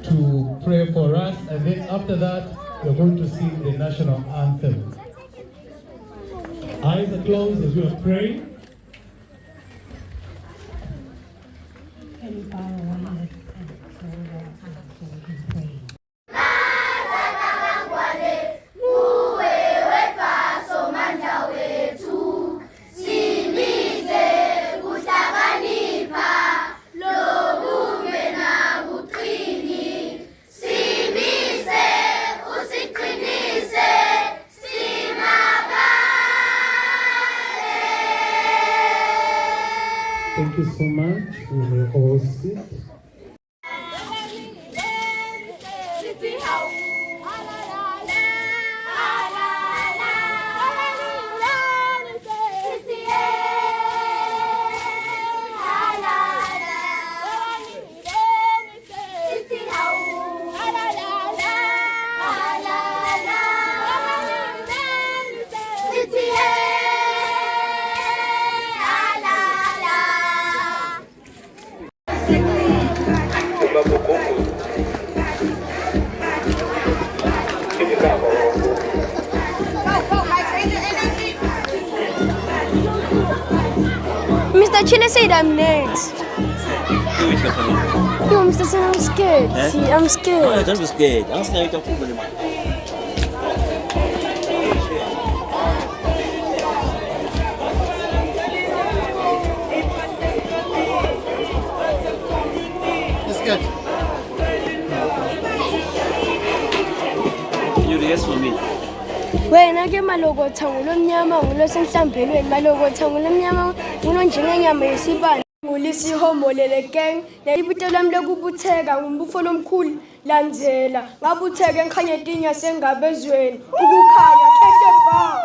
to pray for us, and then after that, we're going to sing the national anthem. Eyes are closed as we are praying. Can you bow our heads and close our eyes so we can pray? Thank you so much. We may all sit. Mr. Chile said I'm next. Yo, Mr. Sen, I'm scared. Eh? See, I'm scared. No, don't be scared. I'm scared. You can pull it. You yes for me. Wena ke malokotha ngulomnyama ngulosenhlambelweni malokotha ngulomnyama ngulonjengenyama yesibani ngulisihomo lele gang nelibuto lami lokubutheka ngumbufo lomkhulu landzela ngabutheka enkhanye tinya sengabezweni ukukhanya khehle ba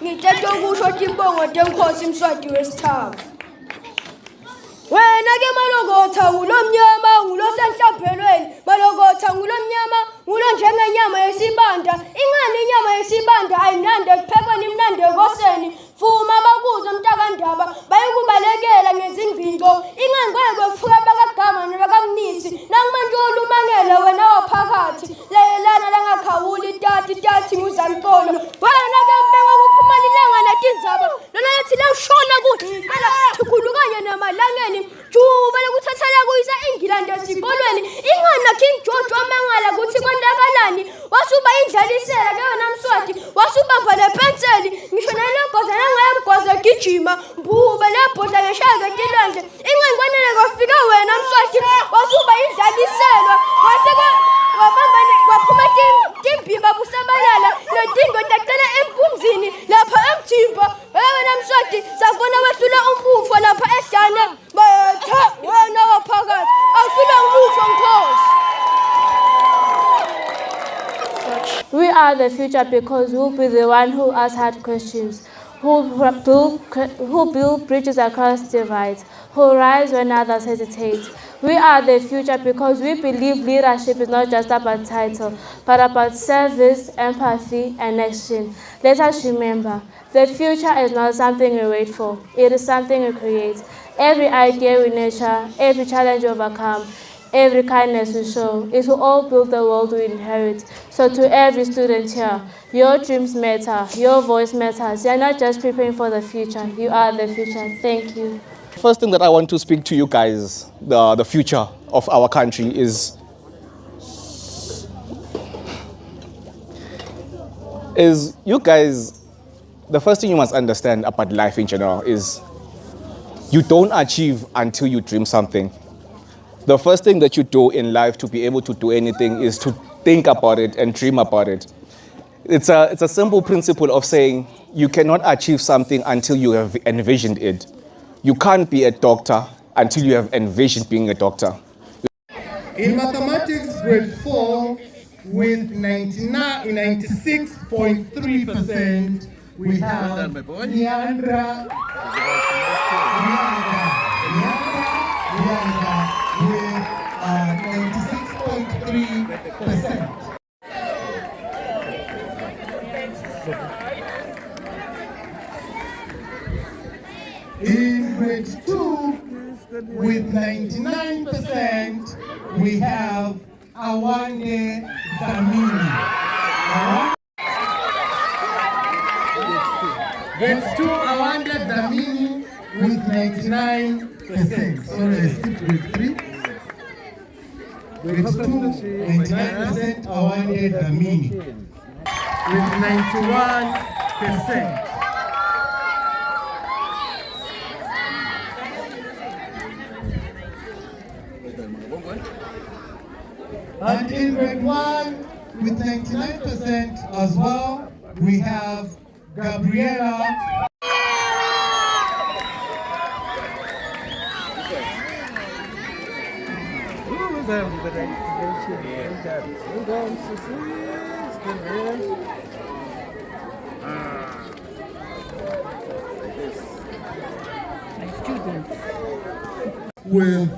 ngithethe ukusho timbongo tenkhosi Mswati wesithathu. Wena ke malokotha ngulomnyama ngulosenhlambelweni malokotha ngulomnyama ngulonjengenyama yesibanda ingani inyama yesibanda ayinande kuphekweni imnande ekoseni fuma bakuzo mntakandaba bayikubalekela ngezimvinco ingangeke fuka bakagama nabakamnisi nangimanje olumangele wena waphakathi lelana langakhawuli tati nguzamqolo wena ke mbeka kuphuma lilanga natindzaba lona yathi lashona kuthi phela thukulukanye namalangeni juba lokuthathela kuyisa ingilanda esikolweni ingana King George wamangala kuthi kwendakalani wasuba indlalisela ke wena Mswati wasubamba nepenseli ngisho nalogoza nangayamgoza gijima mbuba labhodla ngeshaka tilwandle ingangwanele kwafika wena Mswati wasuba indlaliselwa waseke wabamba waphuma timbimba busabalala nedingo tacela empumzini lapha emthimba wena Mswati sakubona wehlula umbufo lapha ehlana batha wena waphakathi awufuna ngibusho Nkosi. We are the future because we'll be the one who asks hard questions, who build bridges across divides, who rise when others hesitate. We are the future because we believe leadership is not just about title, but about service, empathy, and action. Let us remember, the future is not something we wait for, it is something we create. Every idea we nurture, every challenge we overcome, every kindness we show, it will all build the world we inherit. So to every student here, your dreams matter, your voice matters. You're not just preparing for the future, you are the future. Thank you. First thing that I want to speak to you guys, the future of our country is you guys, the first thing you must understand about life in general is you don't achieve until you dream something. The first thing that you do in life to be able to do anything is to think about it and dream about it. It's a simple principle of saying you cannot achieve something until you have envisioned it. You can't be a doctor until you have envisioned being a doctor. In mathematics, grade 4, with 96.3%, we have Nyandra with 96.3%. In grade 2, With 99%, we have Awande Dlamini. That's two Awande Dlamini with 99%. Sorry, I skipped grade 3. Grade 2, 99% Awande Dlamini with 91%. And in grade 1, with 99% as well, we have Gabriela. With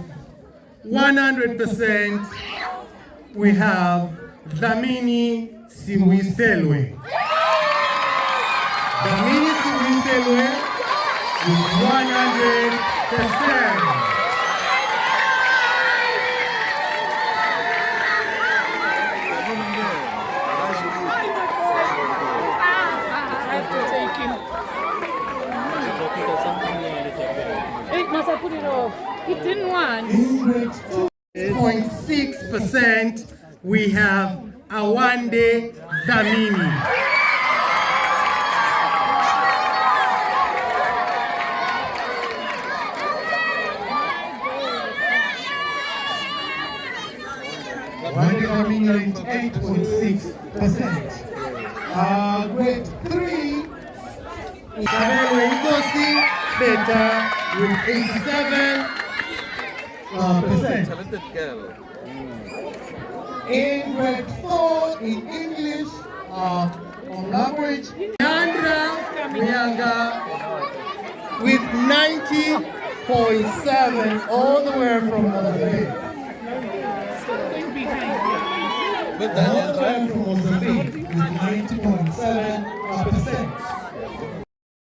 100%, we have Dlamini Siwiselwe. Dlamini Siwiselwe with 100%. Must I put it off? It didn't want. In grade 2.6%, we have Awande Dlamini. Awande Dlamini, 98.6%. Grade 3, Isabel Ikosi Beta with 87%. Talented girl. In grade 4 in English, on language, Yandra Nyanga with 90.7 all the way from Mozambique. All the way from Mozambique with 90.7%.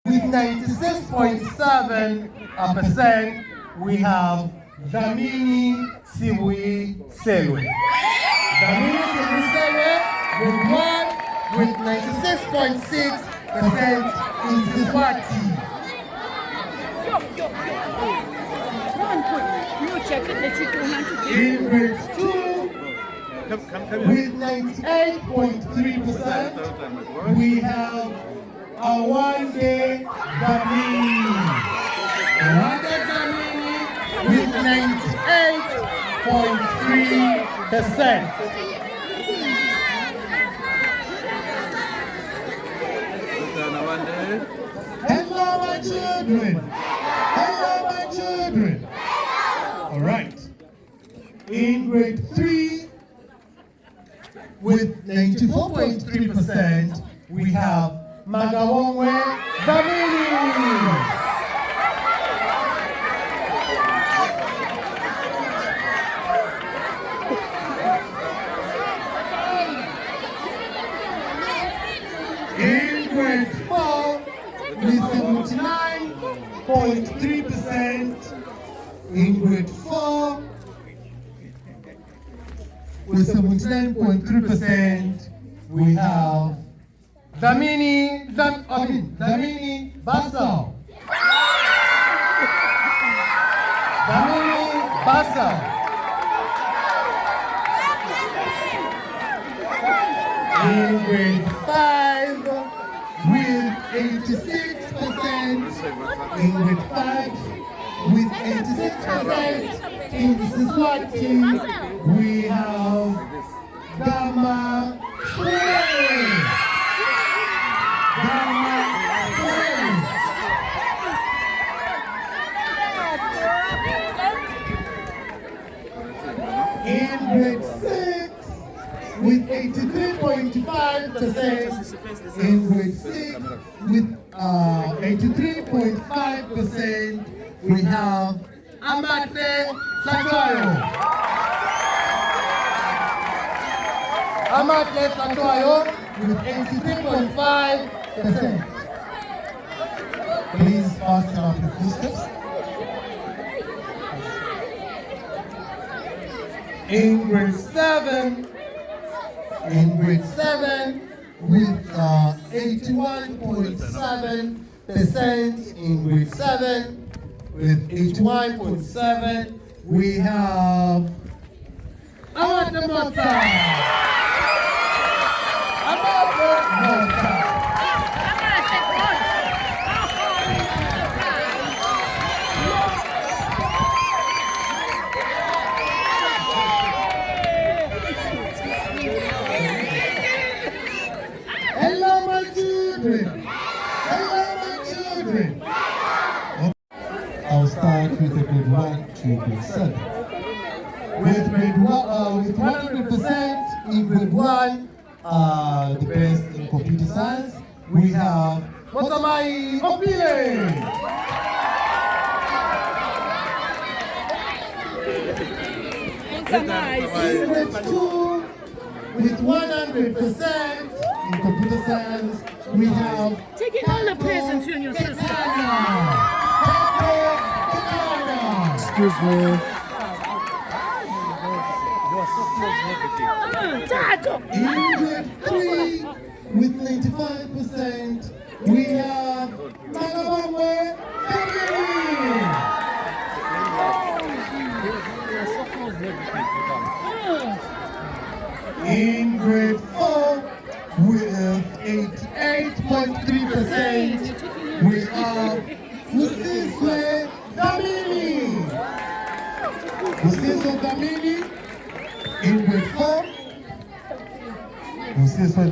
With 96.7%, we have Dlamini Siwiselwe. Dlamini Siwiselwe with 96.6% in Zizwati. In grade 2, with 98.3%, we have Awande Dlamini. Awande Dlamini with 98.3%. Hello, my children. Hello, my children. All right. In grade 3, with 94.3%, we have Magawongwe Dlamini. In grade 4, with 79.3%. In grade 4, with 79.3%, we have Dlamini Basal. Dlamini Basal. In grade 5, with 86%. In grade 5, with 86%. In Zizwati, we have Dama Sway. Dama Sway. In grade 6, with 83.5%. In grade 6, with 83.5%, we have Amate Satwayo. Amate Satwayo with 83.5%. Please fasten up your footsteps. In grade 7, with 81.7% in grade 7, with 81.7, we have Amanda Mota. Hello, my children. Hello, my children. I'll start with the grade 1 to grade 7. With grade 1, with 100% in grade 1, the best in computer science, we have Motamai Opile. In grade 2, with 100% in computer science, we have Taking all the presents in your sister. Excuse me. In grade 3, with 95%, we have Malabamwe Kamini. In grade 4, with 88.3%, we have Usiswe Damini. Usiswe Damini. In grade 4, Usiswe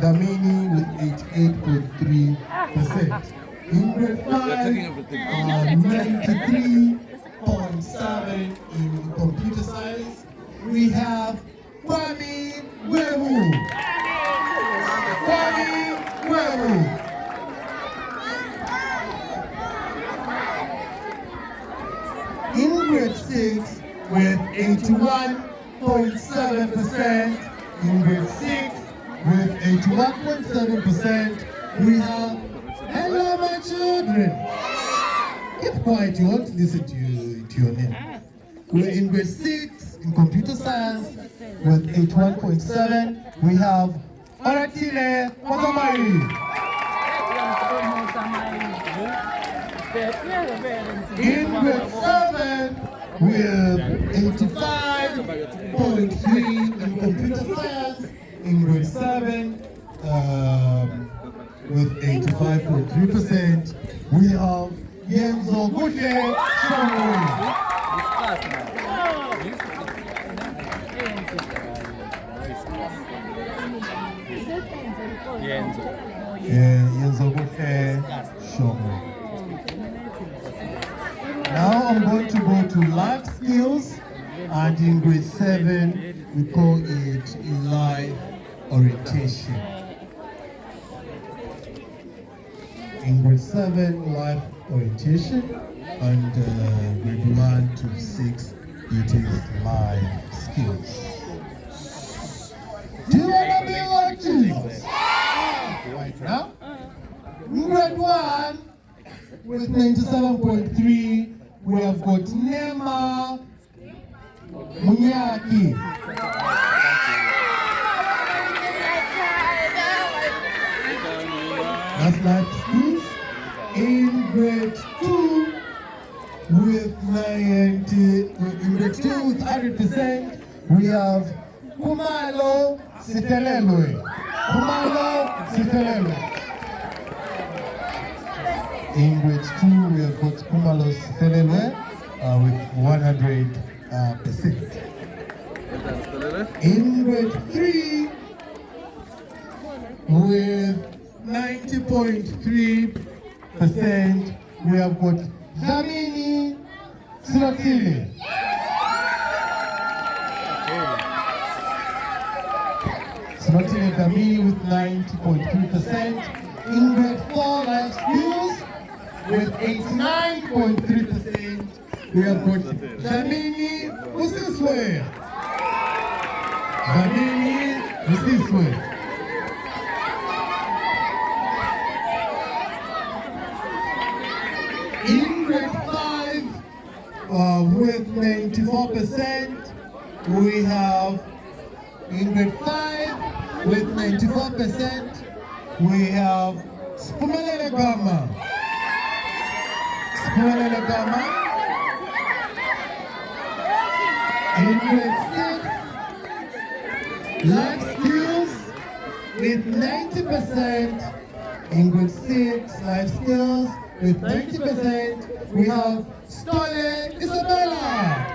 Damini with 88.3%. In grade 5, 93.7 in computer science, we have Kwame Wewu. Kwame Wewu. In grade 6, with 81.7%, in grade 6, with 81.7%, we have Hello, my children. Keep quiet, you want to listen to your name. We're in grade 6 in computer science with 81.7. We have Oratile Motamari. In grade 7 with 85.3 in computer science. In grade 7 with 85.3%, we have Yenzo Gushe Shomori. Yenzo Gushe Shomori. Now I'm going to go to life skills, and in grade 7 we call it life orientation. In grade 7, life orientation, and grade 1 to 6, it is life skills. Do you want to be like Jesus? Right now? In grade 1, with 97.3, we have got Nema Munyaki. That's life skills. In grade 2, with 100%, we have Kumalo Sitelelwe. Kumalo Sitelelwe. In grade 2, we have got Kumalo Sitelelwe with 100%. In grade 3, with 90.3%, we have got Zamini Silotile. Silotile Zamini with 90.3%. In grade 4, life skills, with 89.3%, we have got Zamini Usiswe. Zamini Usiswe. In grade 5, with 94%, we have in grade 5 with 94%, we have Spumelele Gama. Spumelele Gama. In grade 6, life skills with 90%. In grade 6, life skills with 90%, we have Stole Isabella.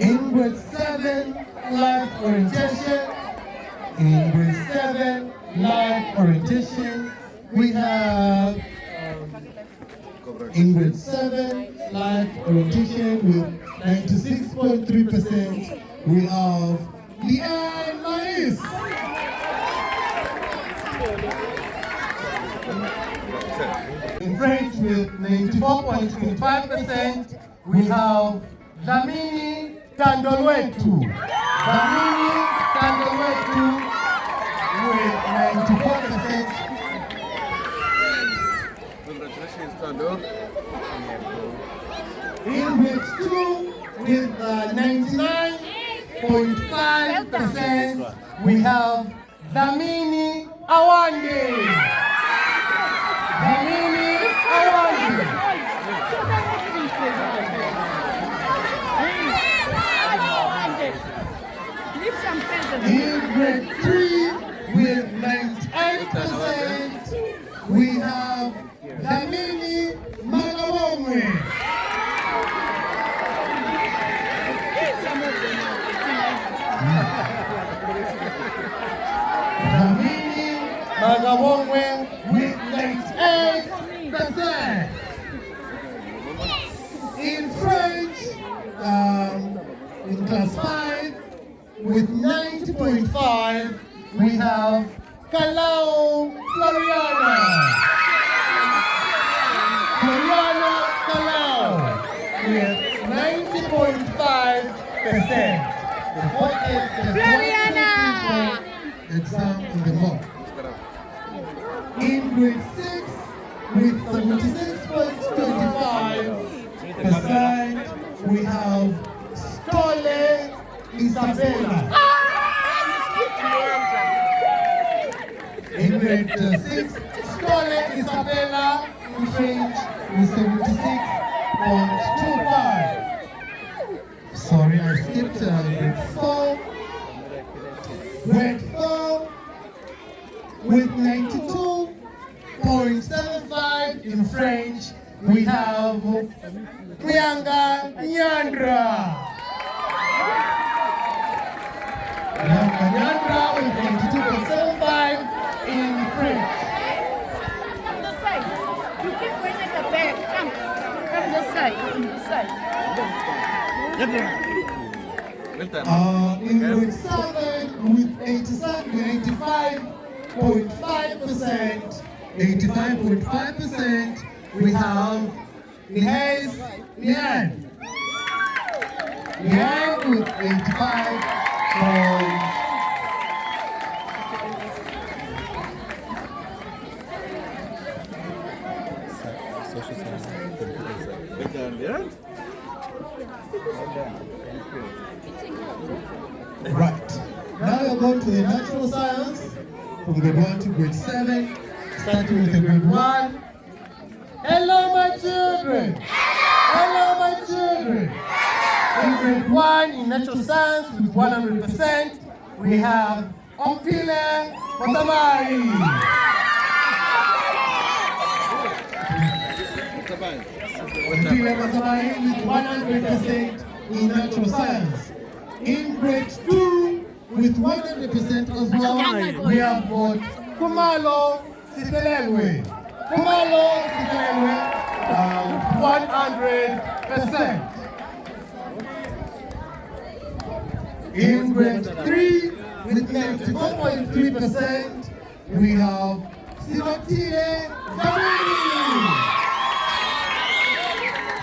In grade 7, life orientation. In grade 7, life orientation, we have in grade 7, life orientation with 96.3%, we have Leanne Mais. In French with 94.25%, we have Dlamini Tandolwetu. Dlamini Tandolwetu with 94%. Congratulations, Tando. In grade 2 with 99.5%, we have Dlamini Awande. Dlamini Awande. In grade 3 with 98%, we have Dlamini Magawongwe. Dlamini Magawongwe with 98%. In French, in class 5, with 90.5, we have Kalau Floriana. Floriana Kalau with 90.5%. The Floriana exam in the month. In grade 6, with 76.25%, we have Stole Isabella. In grade 6, Stole Isabella in French with 76.25. Sorry, I skipped grade 4. Grade 4 with 92.75 in French, we have Priyanka Nyandra. Priyanka Nyandra with 92.75 in French. Come this side. You keep pointing at the back. Come this side. This side. In grade 7 with 85.5%, 85.5%, we have Lihez Lian. Lian with 85. Right. Now we're going to the natural science from grade 1 to grade 7, starting with the grade 1. Hello, my children. Hello, my children. In grade 1 in natural science with 100%, we have Ompile Matamari. Ompile Matamari with 100% in natural science. In grade 2 with 100% as well, we have got Kumalo Sitelelwe. Kumalo Sitelelwe, 100%. In grade 3 with 94.3%, we have Sinotile Damini.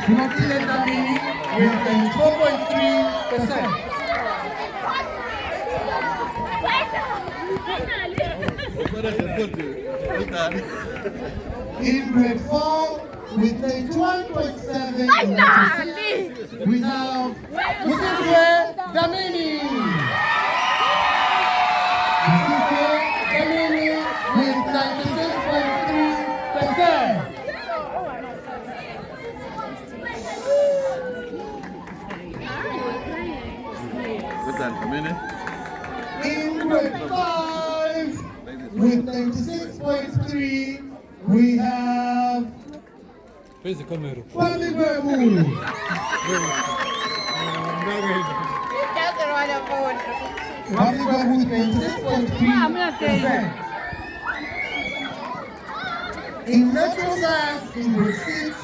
Sinotile Damini with 94.3%. In grade 4, with 91.7, we have Musiswe Damini. Musiswe Damini with 96.3%. In grade 5, with 96.3, we have Kwame Bebu. Kwame Bebu with 96.3%. In natural science, in grade 6,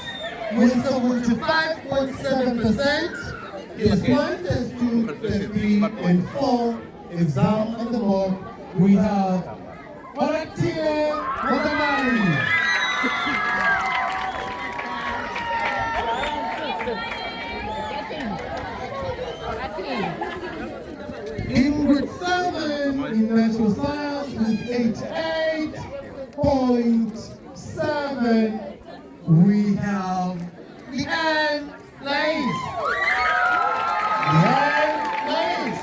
with 75.7%, is 1, test 2, test 3, and 4 exam on the board. We have Oratie Motamari. In grade 7, in natural science, with 88.7, we have Leanne Lais. Leanne Lais.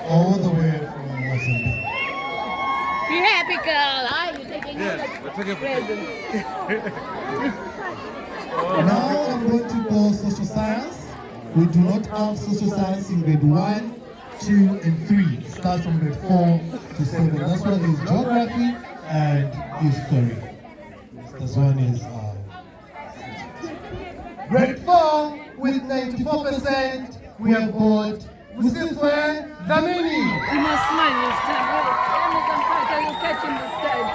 All the way from Mozambique. Be happy, girl. Are you taking presents? Now I'm going to go social science. We do not have social science in grade 1, 2, and 3. It starts from grade 4 to 7. That's why there's geography and history. This one is grade 4 with 94%. We have got Musiswe Damini. You must smile this time. Are you catching this time?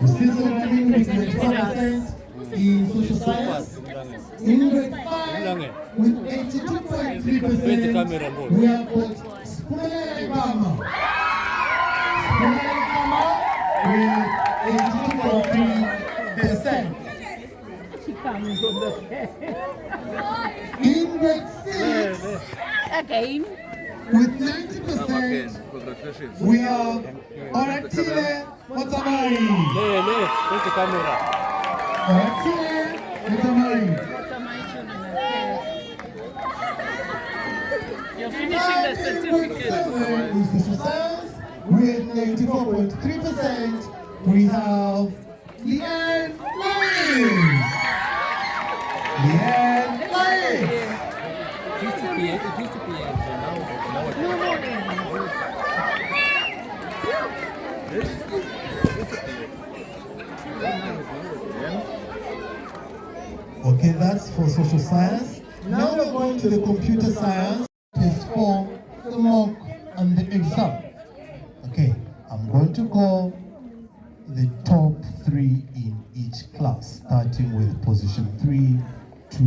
Musiswe Damini with 94%. In social science, in grade 5, with 82.3%, we have got Spumelele Ibama. Spumelele Ibama with 82.3%. In grade 6, Again. with 90%, we have Oratie Motamari. Oratie Motamari. You're finishing the certificate. In social science, with 94.3%, we have Leanne Lais. Leanne Lais. Okay, that's for social science. Now we're going to the computer science. Test 4, the mock, and the exam. Okay, I'm going to go the top 3 in each class, starting with position 3, 2,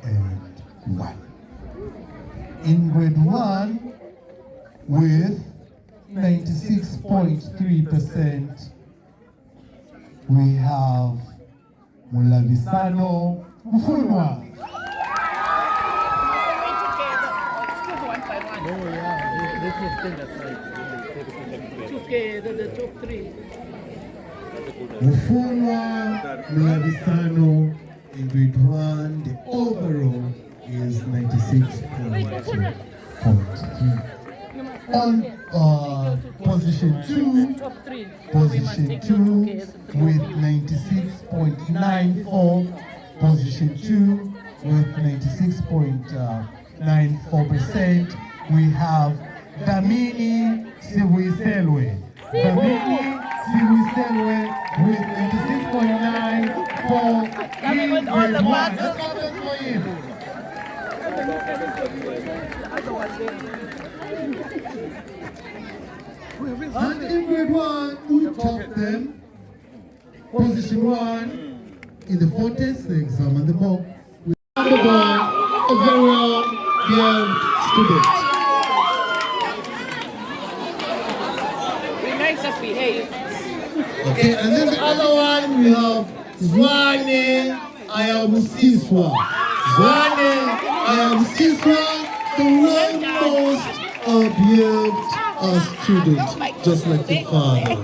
and 1. In grade 1, with 96.3%, we have Mulavisano Mfunwa. The top 3. Mfunwa Mulavisano in grade 1, the overall is 96.3. On position 2, with 96.94, position 2 with 96.94%, we have Damini Siwiselwe. Damini Siwiselwe with 96.94 in grade 1. Let's clap it for him. And in grade 1, who topped them? Position 1 in the 40s, the exam and the mock. We have the ball, a very well-behaved student. Be nice and behave. Okay, and then the other one we have Zwane Ayamusiswa. Zwane Ayamusiswa, the one most behaved a student, just like the father.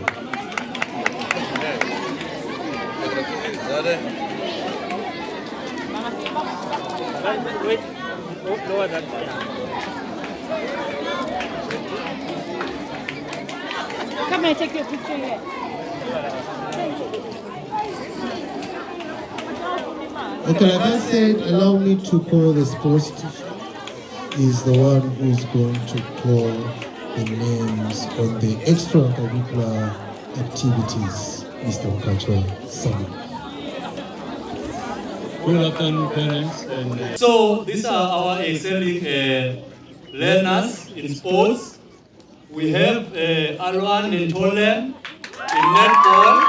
Come and take your picture here. Okay, like I said, allow me to call the sports teacher. Is the one who is going to call the names on the extracurricular activities, Mr. Okachwa. Good afternoon, parents. So these are our excelling learners in sports. We have Alwan Ntole in netball.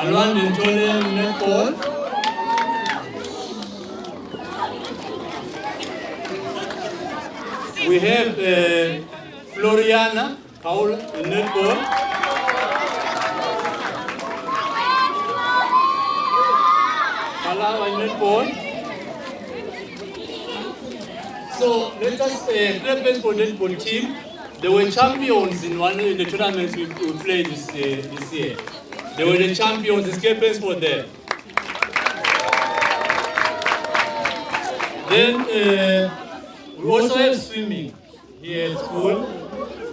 Alwan Ntole in netball. We have Floriana Kaul in netball. Kalawa in netball. So let us clap for the netball team. They were champions in one of the tournaments we played this year. They were the champions. Let's clap for them. Then we also have swimming here at school.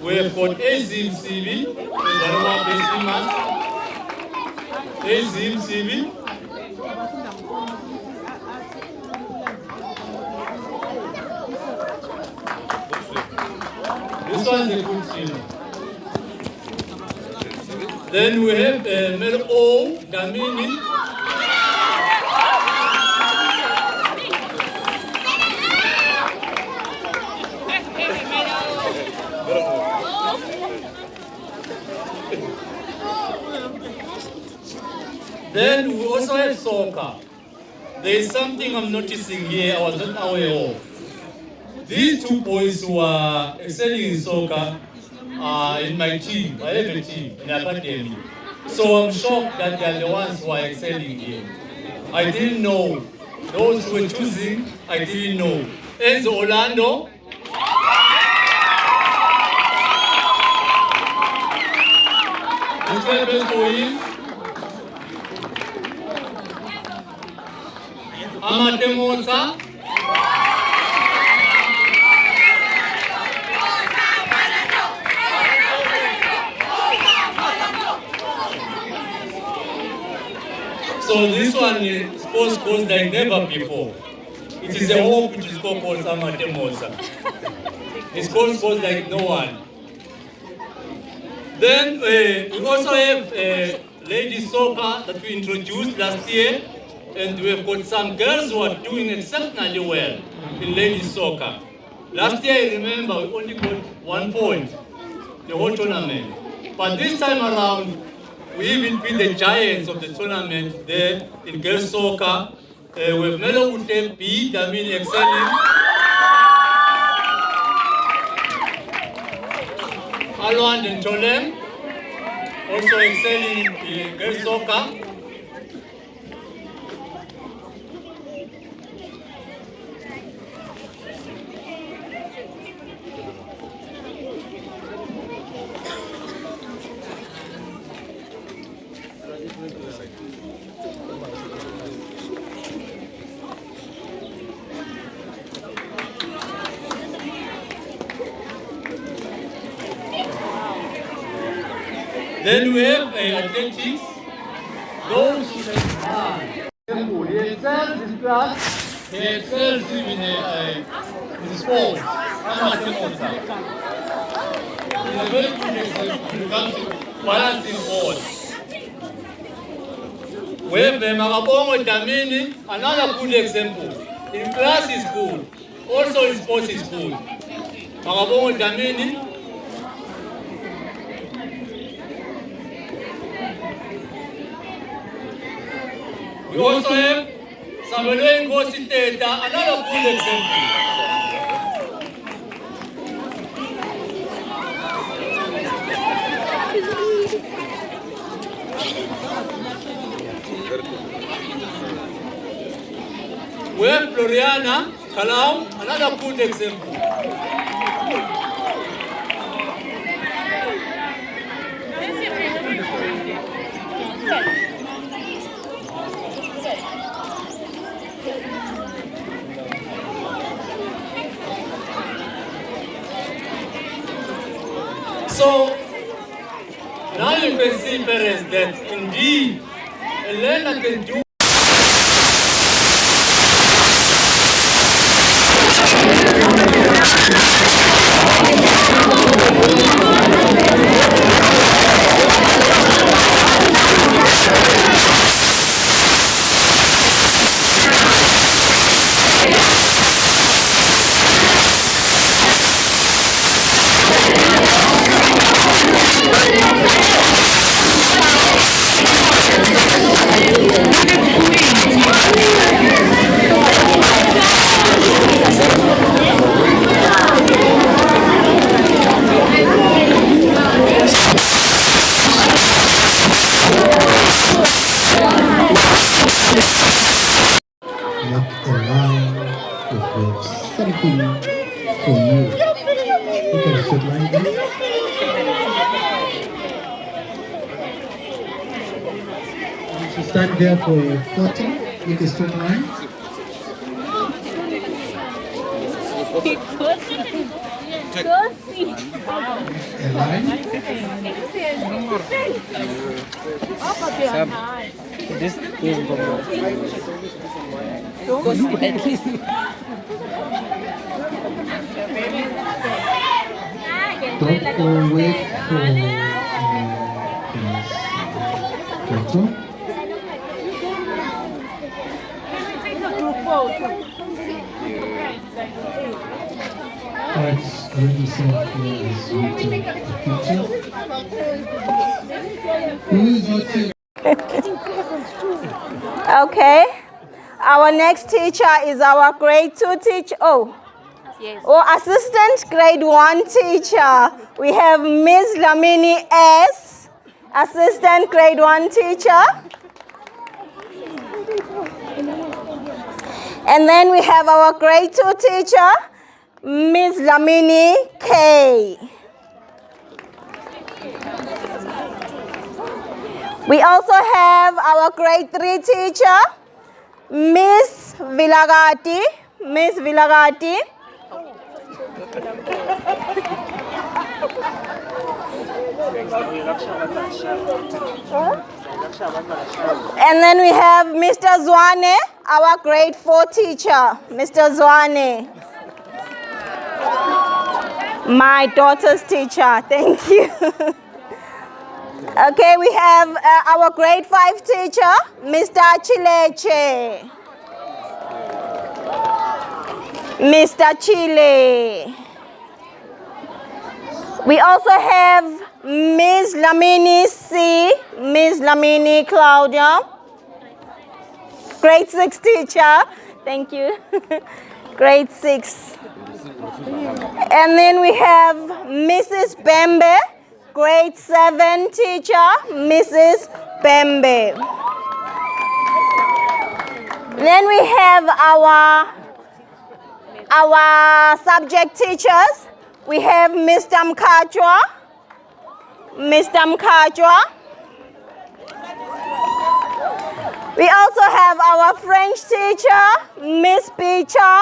We have got Azim Sibi, one of our best swimmers. Azim Sibi. This one is a good swimmer. Then we have Mel O. Damini. Then we also have soccer. There is something I'm noticing here I was not aware of. These two boys who are excelling in soccer are in my team. I have a team in academy. So I'm shocked that they are the ones who are excelling here. I didn't know. Those who were choosing, I didn't know. Enzo Orlando. Let's get best for him. Amate Monza. So this one is sports goes like never before. It is a hope to score for Amate Monza. It scores goals like no one. Then we also have ladies soccer that we introduced last year. And we have got some girls who are doing exceptionally well in ladies soccer. Last year, I remember, we only got 1 point, the whole tournament. But this time around, we even beat the giants of the tournament there in girls soccer. We have Melo Ute beat, I mean, excelling. Alwan Ntole, also excelling in girls soccer. Then we have athletics. Those who have he excels in class, he excels in sports. He's a very good example when it comes to balancing all. We have Magabongo Damini, another good example. In class is good, also in sports is good. Magabongo Damini. We also have Samuel Ngosi Teta, another good example. We have Floriana Kalau, another good example. So now you can see, parents, that indeed a learner can do. Make a line with something for you. You can sit like this. You should stand there for a 40, make a straight line. A line. Don't go wait for photo. Alright, ready yourself here as you take the picture. Who is your teacher? Okay. Our next teacher is our grade 2 teacher. Assistant grade 1 teacher. We have Ms. Lamini S, assistant grade 1 teacher. And then we have our grade 2 teacher, Ms. Lamini K. We also have our grade 3 teacher, Miss Vilagati. Miss Vilagati. And then we have Mr. Zwane, our grade 4 teacher. Mr. Zwane. My daughter's teacher. Thank you. Okay, we have our grade 5 teacher, Mr. Chileche. Mr. Chile. We also have Ms. Lamini C, Ms. Lamini Claudia, grade 6 teacher. Thank you. Grade 6. And then we have Mrs. Bembe, grade 7 teacher, Mrs. Bembe. Then we have our subject teachers. We have Mr. Mkachwa, Mr. Mkachwa. We also have our French teacher, Miss Beecher,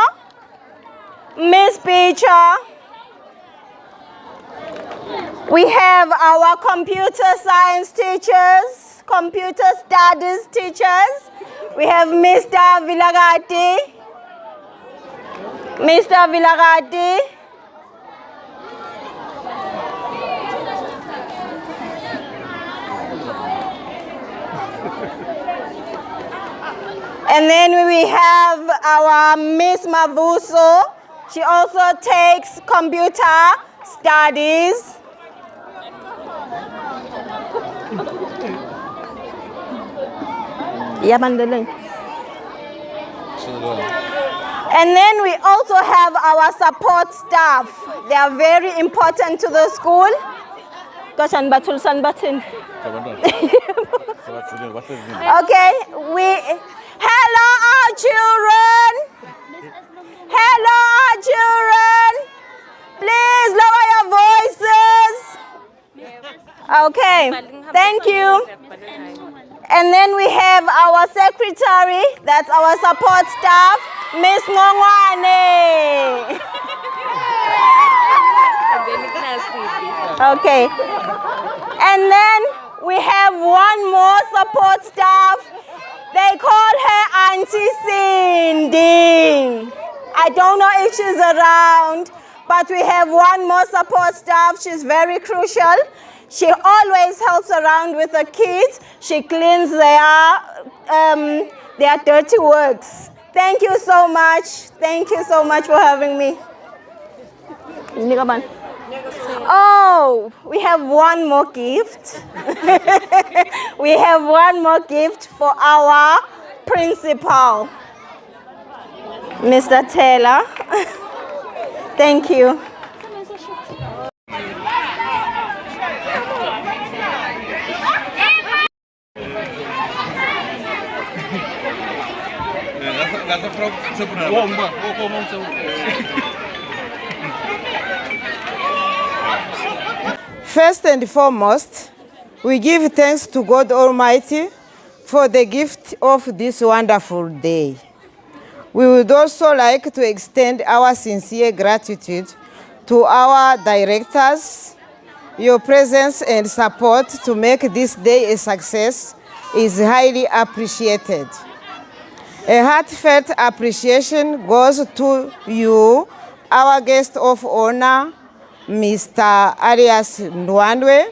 Miss Beecher. We have our computer science teachers, computer studies teachers. We have Mr. Vilagati, Mr. Vilagati. And then we have our Miss Mavuso. She also takes computer studies. And then we also have our support staff. They are very important to the school. Okay, hello our children. Okay, thank you. And then we have our secretary, that's our support staff, Miss Ngongwane. Okay. And then we have one more support staff. They call her Auntie Cindy. I don't know if she's around, but we have one more support staff. She's very crucial. She always helps around with the kids. She cleans their dirty works. Thank you so much. Thank you so much for having me. Oh, we have one more gift. We have one more gift for our principal, Mr. Taylor. Thank you. First and foremost, we give thanks to God Almighty for the gift of this wonderful day. We would also like to extend our sincere gratitude to our directors. Your presence and support to make this day a success is highly appreciated. A heartfelt appreciation goes to you, our guest of honor, Mr. Arias Ndwandwe,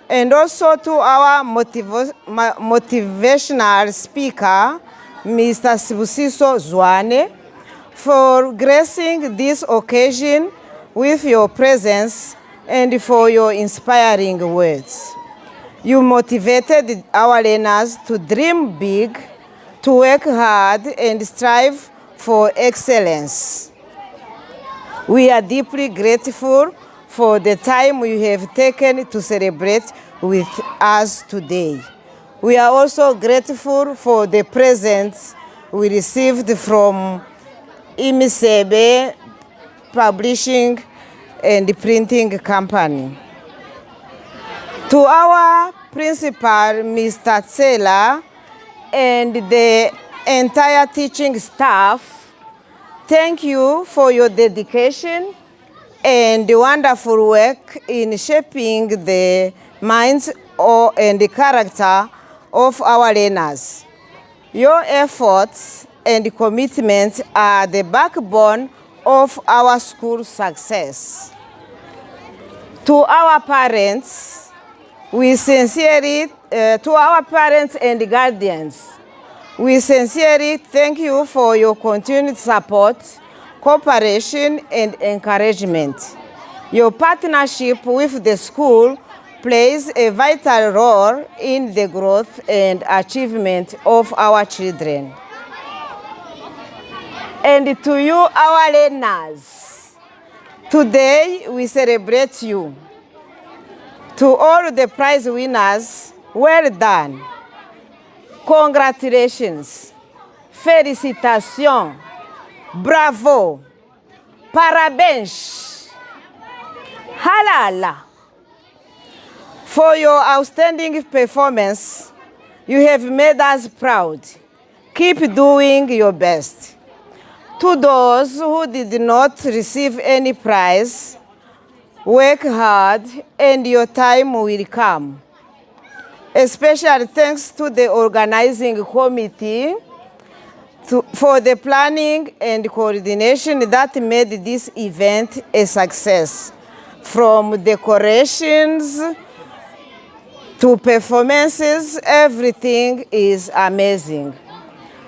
and also to our motivational speaker, Mr. Sibusiso Zwane, for gracing this occasion with your presence and for your inspiring words. You motivated our learners to dream big, to work hard and strive for excellence. We are deeply grateful for the time you have taken to celebrate with us today. We are also grateful for the presents we received from Imisebe Publishing and Printing Company. To our principal, Mr. Taylor, and the entire teaching staff, thank you for your dedication and the wonderful work in shaping the minds and the character of our learners. Your efforts and commitment are the backbone of our school success. To our parents, to our parents and guardians, we sincerely thank you for your continued support, cooperation, and encouragement. Your partnership with the school plays a vital role in the growth and achievement of our children. And to you, our learners, today we celebrate you. To all the prize winners, well done. Congratulations. Félicitations. Bravo. Parabéns. Halala. For your outstanding performance, you have made us proud. Keep doing your best. To those who did not receive any prize, work hard and your time will come. A special thanks to the organizing committee for the planning and coordination that made this event a success. From decorations to performances, everything is amazing.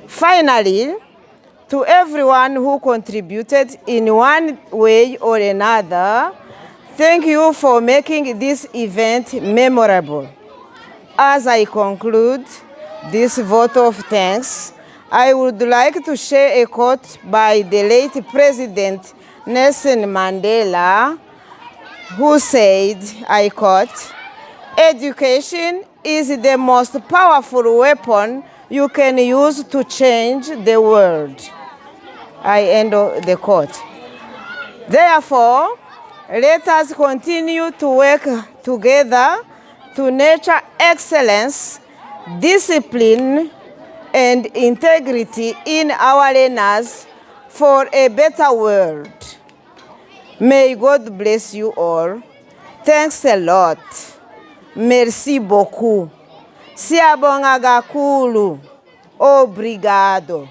Finally, to everyone who contributed in one way or another, thank you for making this event memorable. As I conclude this vote of thanks, I would like to share a quote by the late President Nelson Mandela, who said, I quote, "Education is the most powerful weapon you can use to change the world." I end the quote. Therefore, let us continue to work together to nurture excellence, discipline, and integrity in our learners for a better world. May God bless you all. Thanks a lot. Merci beaucoup. Siyabonga kakhulu. Obrigado.